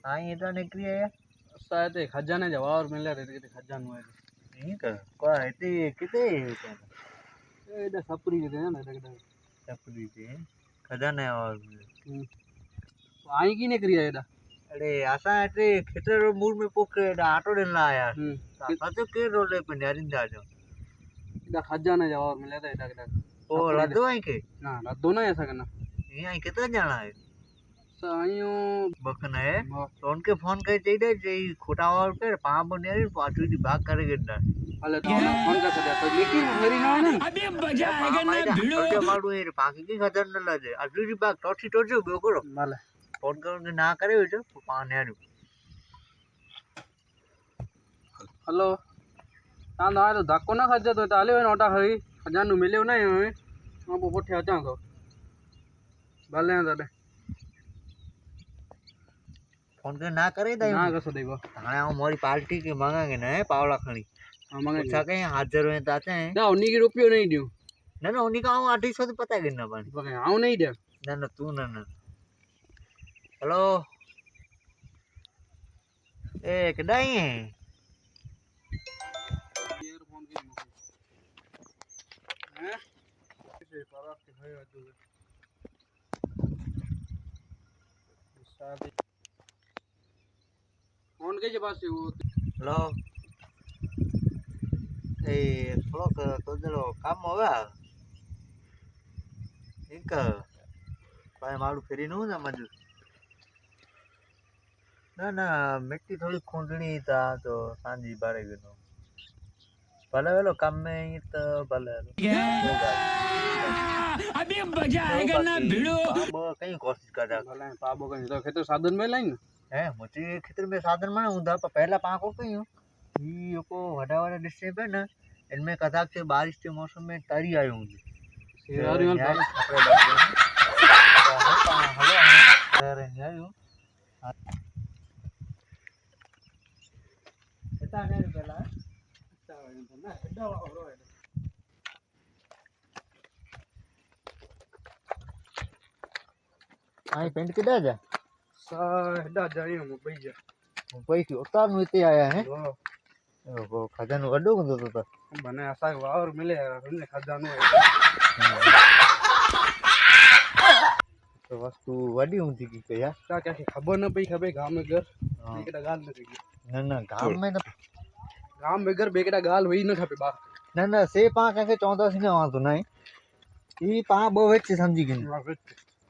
आई इतना निकली है यार शायद खजाने जवाब मिले रे खजानो है ठीक है कोई इतनी कितने एडा सपरी के ना एडा चपली थी खजाने और आई की ने करिया एडा अरे आशा इतने खेतर मूड में पोके आटो देना यार साचो के रोले पे नरिंदा जो एडा खजाने जवाब मिले था एडा एडा ओ लद्दो आई के ना लद्दो ना ऐसा करना यहाँ कितना जाना है साइयो बकना है तो उनके फोन कर चाहिए जे खोटा और पे पांव बने पाटू दी भाग करे गिरना अले तो फोन कर सकते तो लेकिन मेरी ना है ना अबे मजा आएगा ना भिड़ो तो मारू ये पाकी की खतर न लजे अटू दी भाग टोटी टोटी बे करो भले फोन कर ना करे जो पाने आरू हेलो ता ना तो धक्को ना खजा तो ताले नोटा खरी खजानो मिले ना ये हम पोठे आ जा तो भले ताले फोन कर ना करे दई ना कसो देखो हाणे हम मोरी पार्टी के मांगेंगे ना पावला खणी हां मांगे अच्छा कहीं हाजिर हुए ताते हैं ना उन्हीं के रुपयो नहीं दियो ना ना उन्हीं का हूँ 800 तो पता है कितना पानी बके आऊ नहीं दे ना ना तू ना ना हेलो ए कदाई है ईयरफोन के हैं से पारा के भाई आजू शादी फोन के पास से वो हेलो ए थोड़ा तो जरो काम होगा एक पाए मारू फेरी नो ना मजू ना ना मिट्टी थोड़ी खूंदनी था तो सांझी बारे गनो भले वेलो काम में तो भले अभी मजा आएगा ना भिड़ो पाबो कहीं कोशिश कर रहा भले पाबो कहीं तो खेतो साधन में लाइन है मुझे खेतर में साधन में उदा पर पहला पाको कहीं ये को वड़ा वड़ा डिस्टर्ब है ना इनमें कदाक से बारिश के मौसम में तरी आई हूँ सेवारी वाल हेलो अरे यार कितना ने पहला ना एडा वारो है आई पेंट किधर जा सा एडा जायो मुंबई जा मुंबई की उतार में इतने आया है वो वो खजानो वड्डो कंदो तो बने असा वावर मिले हमने खजानो तो वस्तु वड्डी होती की क्या क्या क्या खबर न पई खबे गांव में घर बेकड़ा गाल न थी ना ना गांव में ना गांव में घर बेकड़ा गाल वही न खपे बा ना से पा के 14 सिने वहां तो नहीं ई पा बो वेच समझी गई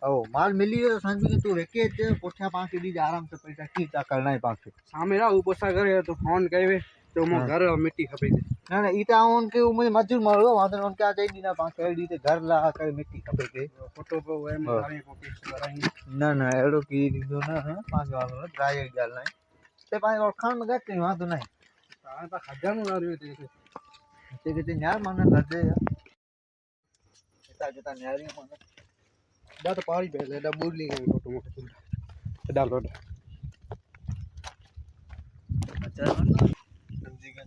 ओ माल मिली तो समझी कि तू वेके पोठा पा के दी आराम से पैसा की ता करना है पाके सामे रा ऊपर करे तो फोन कहवे तो मो घर मिट्टी खपे ना ना इता उनके मुझे मजदूर मारो वहां तो उनके आ जाई ना पास कर दी ते घर ला कर मिट्टी खपे के फोटो पे वे मारी कॉपी कराई ना ना एड़ो की दीदो ना है पांच वालो ड्राई गल नहीं ते पाए और खान में गट वहां तो नहीं ता ता खजानो ना रही ते के यार मन लगे इता जता न्यारी मन दा तो पारी पहले दा बुरली गई फोटो में खजा डाल रोड अच्छा समझी गए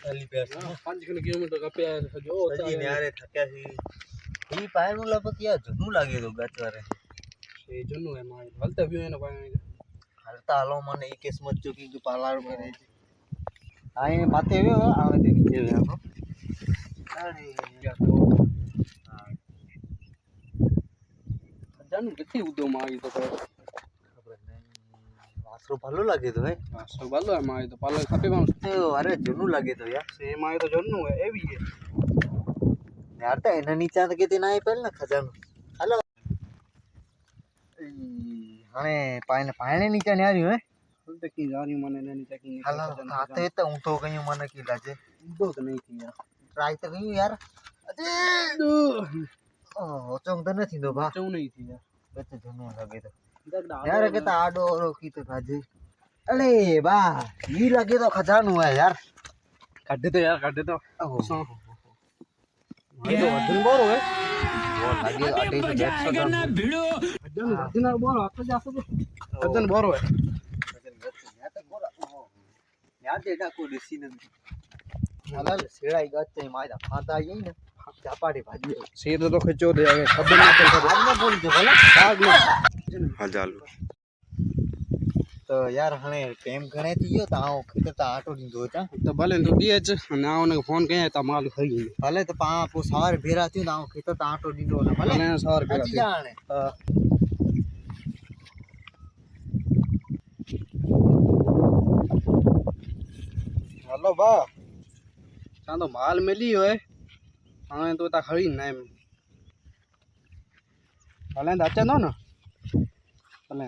गली पे 5 किलोमीटर का पे जो होता है यार थक्या सी ई पायनु लपतिया जनु लागे तो गचवारे ए जनु है माय हलता भी है ना पाए हलता हलो मन ई किस्मत जो की पालार करे आए माथे वे आवे ते नीचे वे हम अरे या तो जानू कितनी उदो माई तो खबर नहीं वासरो भलो लागे तो है वासरो भलो है माई तो पालर खपे मां तो अरे जनु लागे तो यार से माई तो जनु है एवी है यार तो एना नीचा तो केती नाई पेल ना खजानो हेलो हाने पाने नीचे ने आरियो है तो की जानी मने ने नीचे की हेलो आते तो ऊं तो कहीं मन की लाजे दो तो नहीं थी यार ट्राई तो कहीं यार अरे ओ चोंग तो नहीं दो बा चोंग नहीं थी यार बच्चे जनु लगे तो यार के ता आडो रो की तो खाजे अरे बा ये लगे तो खजानो है यार काट दे यार काट दे तो ये तो वजन बोरो है वो लगे अटे से 150 ग्राम भिड़ो वजन बोरो आता जासो तो वजन बोरो है वजन गच या तो बोरा यार डेटा को दिसी नहीं હાલ શેડાઈ ગત મારા ખાતા આવી ને ચાપાટી ભાજી શેર તો ખચો દે હવે ખબર ના પડે આજમાં બોલ દે ભલે ભાગ લે હા ચાલુ તો યાર હણે ટાઈમ ઘણે થઈ ગયો તો આવો ખેતર આટો દીધો હતા તો ભલે તું દે જ અને આવને ફોન કહે તો માલ ખાઈ ગઈ ભલે તો પા પો સવારે ભેરા થયું તો આવો ખેતર આટો દીધો ને ભલે ભલે સવાર પેલા સાચી જાણે હાલો બા ચાંદો માલ મેલી હોય હવે તો તા ખરી ના એમ ભલે દાચે નો ને ભલે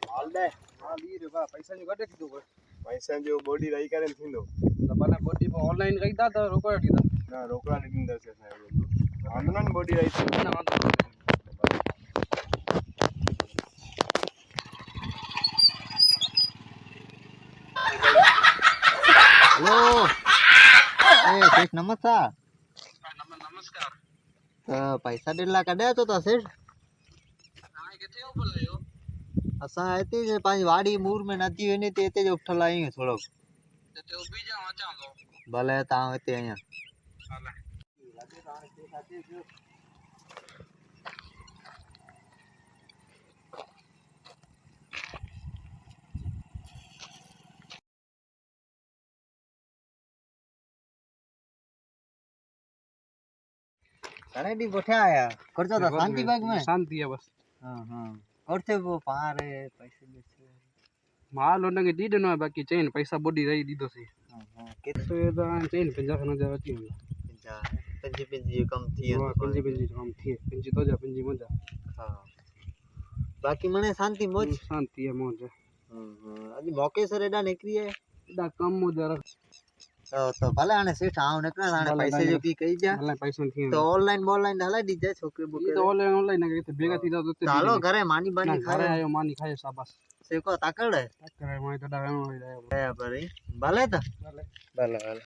માલ દે માલ ઈ રે બા પૈસા ની ઘટે કીધું ભાઈ પૈસા જો બોડી રહી કરે થીંદો તો ભલે બોડી પર ઓનલાઈન કરી દા તો રોકડા દીધા ના રોકડા નીકળી દશે સાહેબ આંદોલન બોડી રહી છે ના વાંધો હેલો એ શેઠ નમસ્કાર નમસ્કાર पैसा 1.5 लाख काढायचो होता सेठ હા કેથે ઉપર લયો असां हिते जे पंहिंजी वाड़ी मूर में नदी वञे ते हिते जो उठल आहियूं थोरो ते उभी जा अचां तो भले तव्हां हिते आहियां हाले घणे ॾींहं पुठियां आया करजो था शांति बाग में शांति है बस हाँ हाँ करते वो पारे पैसे देते माल उनके दी देनो है बाकी चेन पैसा बॉडी रही दीदो से हाँ हाँ कित तो ये तो चेन 50,000 अची जा पंजी पंजी कम थी हाँ पंजी पंजी काम थी पंजी तो जा पंजी मजा हाँ बाकी मने शांति मौज शांति है मौज अॼु मौके सर एॾा निकिरी है एडा कम मौज तो भले हाणे सेठ आऊं निकिरा हाणे भले, पैसे जो की कई जा हला पैसा थी तो ऑनलाइन ऑनलाइन हलाई दीजिए छोकरे ये बोकरे तो ऑनलाइन के बेगा थी तो तो हालो घरे मानी बानी घरे खाए आयो मानी खाए शाबाश सेको ताकड़ है करे माई तो डागा हो भले तो भले भले